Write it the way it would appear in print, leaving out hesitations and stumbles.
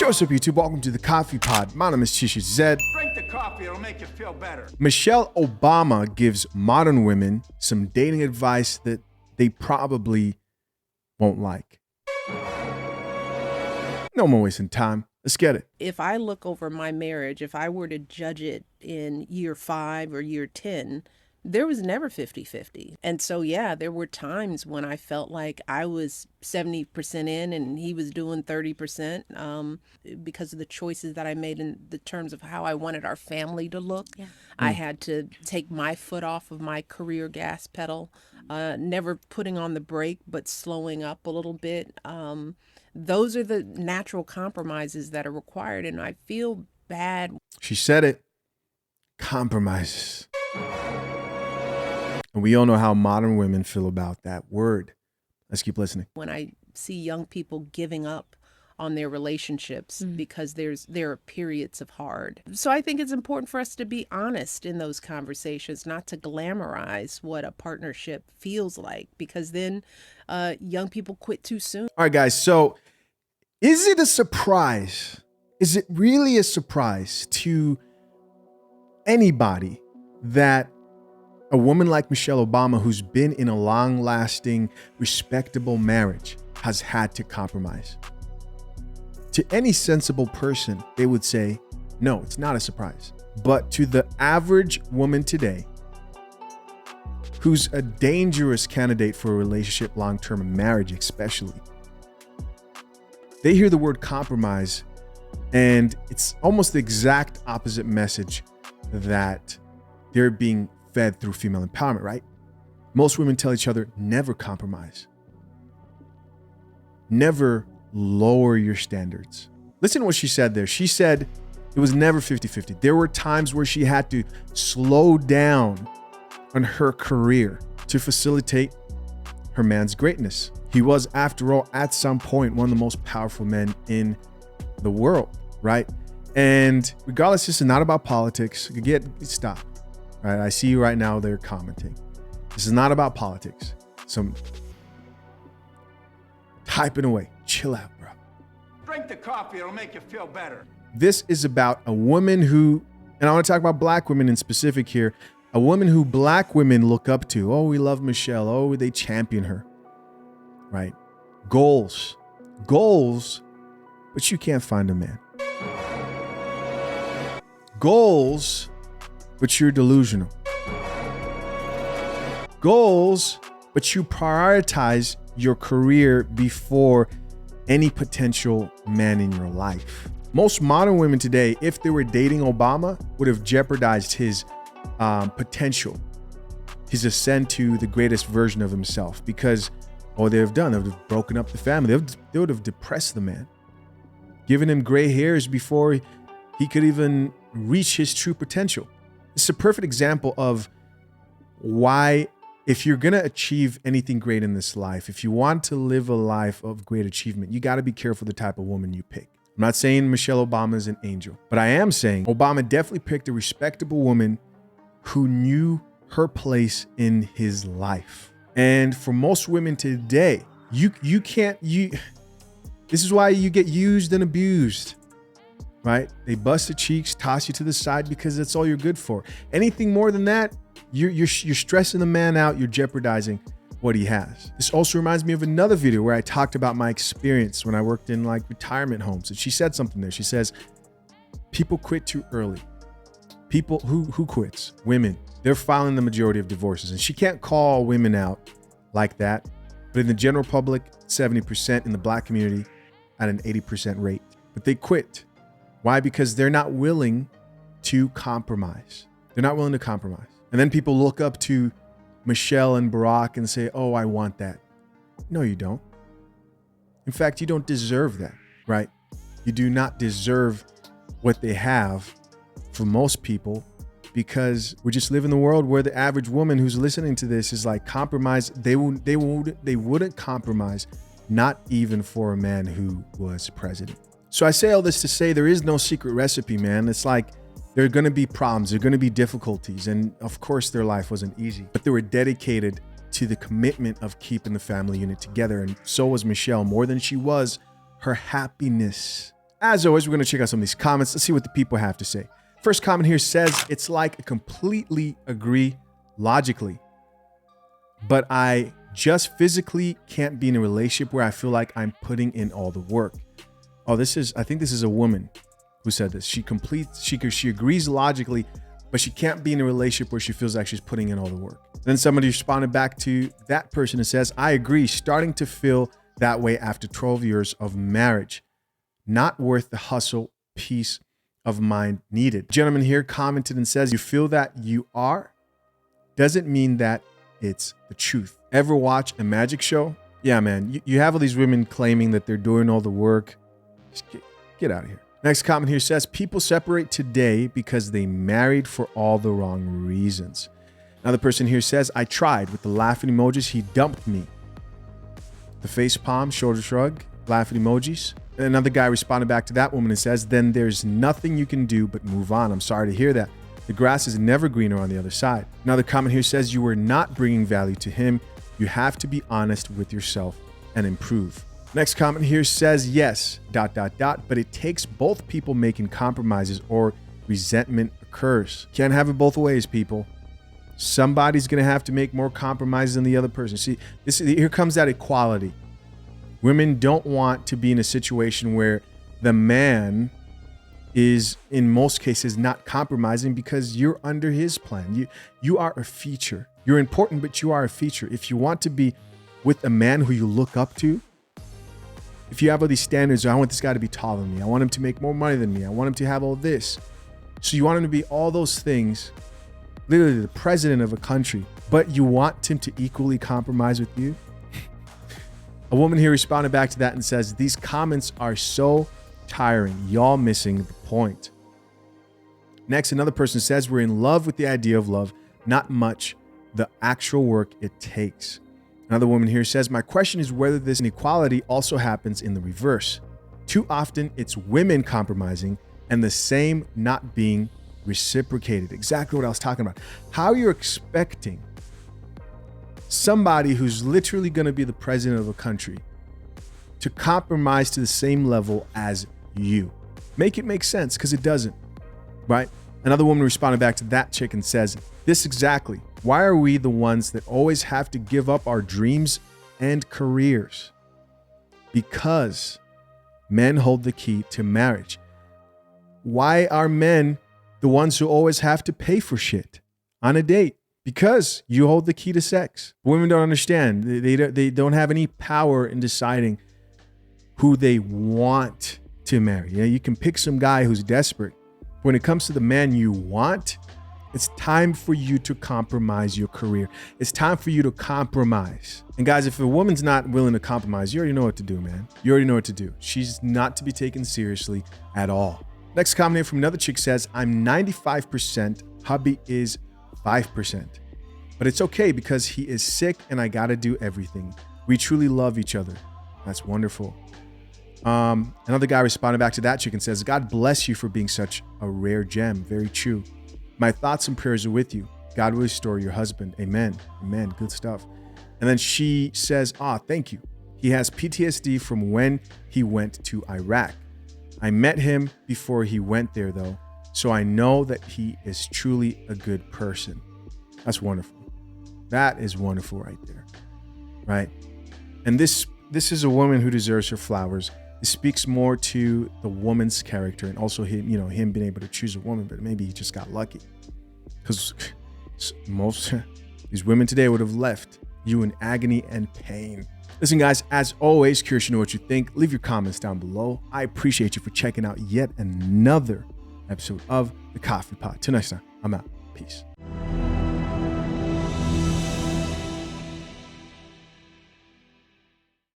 What's up, YouTube? Welcome to the Coffee Pod. My name is Chishu Zed. Drink the coffee, it'll make you feel better. Michelle Obama gives modern women some dating advice that they probably won't like. No more wasting time. Let's get it. If I look over my marriage, if I were to judge it in year 5 or year 10, there was never 50-50. And so, yeah, there were times when I felt like I was 70% in and he was doing 30% because of the choices that I made in the terms of how I wanted our family to look. Yeah. I had to take my foot off of my career gas pedal, never putting on the brake, but slowing up a little bit. Those are the natural compromises that are required. And I feel bad. She said it. Compromises. And we all know how modern women feel about that word. Let's keep listening. When I see young people giving up on their relationships because there are periods of hard. So I think it's important for us to be honest in those conversations, not to glamorize what a partnership feels like, because then young people quit too soon. All right, guys. So is it a surprise? Is it really a surprise to anybody that a woman like Michelle Obama, who's been in a long-lasting, respectable marriage, has had to compromise? To any sensible person, they would say, no, it's not a surprise. But to the average woman today, who's a dangerous candidate for a relationship, long-term marriage especially, they hear the word compromise, and it's almost the exact opposite message that they're being fed through female empowerment, right? Most women tell each other, never compromise. Never lower your standards. Listen to what she said there. She said it was never 50-50. There were times where she had to slow down on her career to facilitate her man's greatness. He was, after all, at some point, one of the most powerful men in the world, right? And regardless, this is not about politics. Stop. Right, I see you right now, they're commenting. This is not about politics. Some typing away. Chill out, bro. Drink the coffee, it'll make you feel better. This is about a woman who, and I want to talk about black women in specific here, a woman who black women look up to. Oh, we love Michelle. Oh, they champion her. Right? Goals, but you can't find a man. Goals, but you're delusional. Goals, but you prioritize your career before any potential man in your life. Most modern women today, if they were dating Obama, would have jeopardized his potential, his ascent to the greatest version of himself, because all they have done, they would have broken up the family. They would have depressed the man, given him gray hairs before he could even reach his true potential. It's a perfect example of why, if you're going to achieve anything great in this life, if you want to live a life of great achievement, you got to be careful the type of woman you pick. I'm not saying Michelle Obama is an angel, but I am saying Obama definitely picked a respectable woman who knew her place in his life. And for most women today, this is why you get used and abused. Right? They bust the cheeks, toss you to the side because that's all you're good for. Anything more than that, you're stressing the man out. You're jeopardizing what he has. This also reminds me of another video where I talked about my experience when I worked in like retirement homes. And she said something there. She says, people quit too early. People who quits? Women. They're filing the majority of divorces. And she can't call women out like that. But in the general public, 70%, in the black community at an 80% rate. But they quit. Why? Because they're not willing to compromise. They're not willing to compromise. And then people look up to Michelle and Barack and say, oh, I want that. No, you don't. In fact, you don't deserve that, right? You do not deserve what they have for most people, because we just live in the world where the average woman who's listening to this is like, compromise. They wouldn't compromise, not even for a man who was president. So I say all this to say there is no secret recipe, man. It's like there are going to be problems. There are going to be difficulties. And of course, their life wasn't easy, but they were dedicated to the commitment of keeping the family unit together. And so was Michelle, more than she was her happiness. As always, we're going to check out some of these comments. Let's see what the people have to say. First comment here says, it's like I completely agree logically, but I just physically can't be in a relationship where I feel like I'm putting in all the work. Oh, I think this is a woman who said this. She agrees logically, but she can't be in a relationship where she feels like she's putting in all the work. Then somebody responded back to that person and says, I agree, starting to feel that way after 12 years of marriage. Not worth the hustle, peace of mind needed. Gentleman here commented and says, you feel that you are? Doesn't mean that it's the truth. Ever watch a magic show? Yeah, man. You have all these women claiming that they're doing all the work. Just get out of here. Next comment here says, people separate today because they married for all the wrong reasons. Another person here says, I tried with the laughing emojis. He dumped me. The face palm, shoulder shrug, laughing emojis. And another guy responded back to that woman and says, then there's nothing you can do but move on. I'm sorry to hear that. The grass is never greener on the other side. Another comment here says, you were not bringing value to him. You have to be honest with yourself and improve. Next comment here says, yes, ... but it takes both people making compromises or resentment occurs. Can't have it both ways, people. Somebody's going to have to make more compromises than the other person. See, here comes that equality. Women don't want to be in a situation where the man is, in most cases, not compromising because you're under his plan. You are a feature. You're important, but you are a feature. If you want to be with a man who you look up to, if you have all these standards, I want this guy to be taller than me. I want him to make more money than me. I want him to have all this. So you want him to be all those things, literally the president of a country, but you want him to equally compromise with you? A woman here responded back to that and says, these comments are so tiring. Y'all missing the point. Next, another person says, we're in love with the idea of love, not much the actual work it takes. Another woman here says, my question is whether this inequality also happens in the reverse. Too often it's women compromising and the same not being reciprocated. Exactly what I was talking about. How you're expecting somebody who's literally going to be the president of a country to compromise to the same level as you. Make it make sense, because it doesn't, right? Another woman responded back to that chick and says, this exactly. Why are we the ones that always have to give up our dreams and careers? Because men hold the key to marriage. Why are men the ones who always have to pay for shit on a date? Because you hold the key to sex. Women don't understand. They don't have any power in deciding who they want to marry. You can pick some guy who's desperate. When it comes to the man you want, it's time for you to compromise your career. It's time for you to compromise. And guys, if a woman's not willing to compromise, you already know what to do, man. You already know what to do. She's not to be taken seriously at all. Next comment here from another chick says, I'm 95%, hubby is 5%. But it's okay because he is sick and I gotta do everything. We truly love each other. That's wonderful. Another guy responded back to that chick and says, God bless you for being such a rare gem. Very true. My thoughts and prayers are with you. God will restore your husband. Amen. Amen. Good stuff. And then she says, thank you. He has PTSD from when he went to Iraq. I met him before he went there though, so I know that he is truly a good person. That's wonderful. That is wonderful right there. Right? And this is a woman who deserves her flowers. It speaks more to the woman's character and also him being able to choose a woman, but maybe he just got lucky. Because most these women today would have left you in agony and pain. Listen, guys, as always, curious to know what you think. Leave your comments down below. I appreciate you for checking out yet another episode of The Coffee Pot. Till next time, I'm out. Peace.